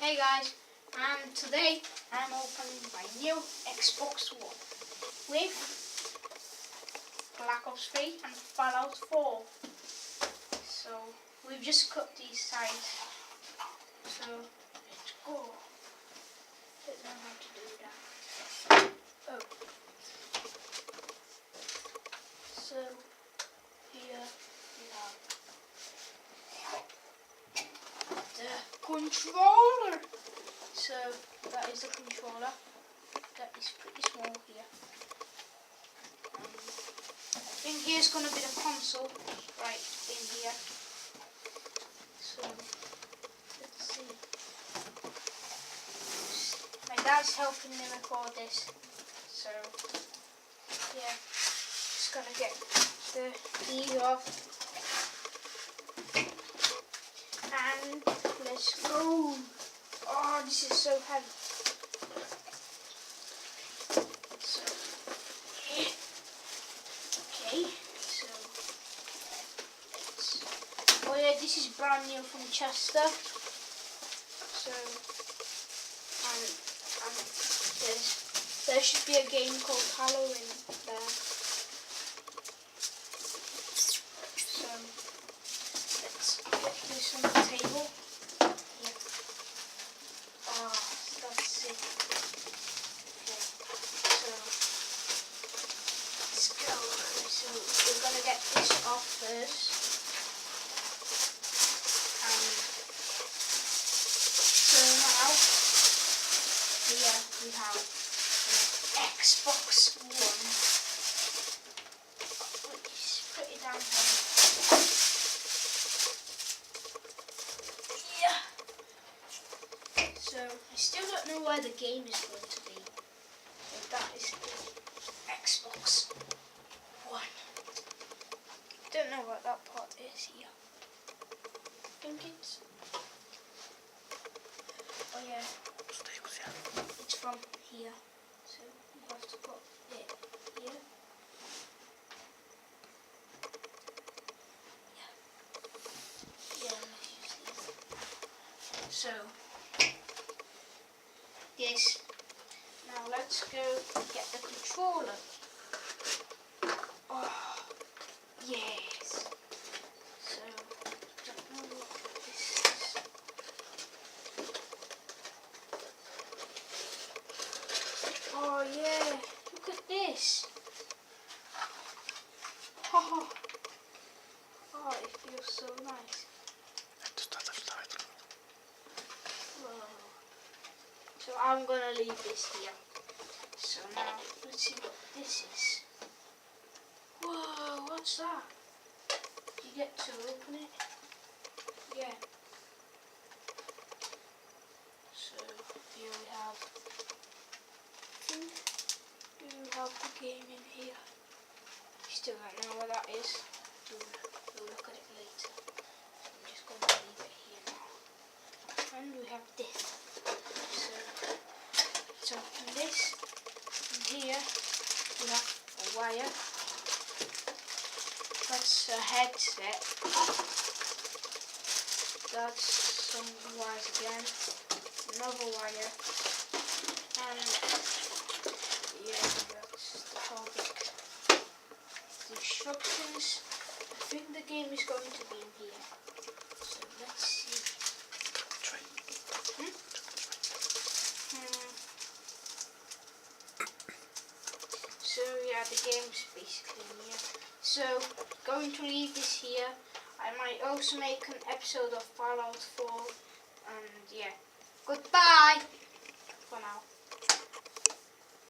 Hey guys, and today I'm opening my new Xbox One with Black Ops 3 and Fallout 4. So we've just cut these sides. So let's go. Don't know how to do that. Oh. So here we have the controller. So that is the controller. That is pretty small here. I think here's going to be the console right in here. So let's see. My dad's helping me record this. So yeah, just gonna get the keys off. And let's go. Oh, this is so heavy. So, okay, so oh yeah, this is brand new from Chester. So, and there should be a game called Halloween there. So, let's put this on the table. Yeah. Oh, that's it. Okay. So, let's go. So, we're gonna get this off first. And so now, here we have an Xbox One. Which is pretty damn heavy. So I still don't know where the game is going to be. So that is the Xbox One. Don't know what that part is here. I think it's... oh yeah. It's from here. So you have to put it here. Yeah, let's use these. So this. Now let's go get the controller. Oh, yes. So, don't know what this is. Oh yeah, look at this. Oh, it feels so nice. Whoa. So I'm gonna leave this here. So now let's see what this is. Whoa, what's that? You get to open it? Yeah. So here we have, we have the game in here. Still don't know what that is. We'll look at it later. So I'm just going to leave it here now. And we have this. So let's open this. And here we have a wire. That's a headset. That's some wires again. Another wire. And yeah, that's the topic. The instructions. I think the game is going to be in here. So let's see. So yeah, the game's basically in here. So going to leave this here. I might also make an episode of Fallout 4. And yeah, goodbye for now.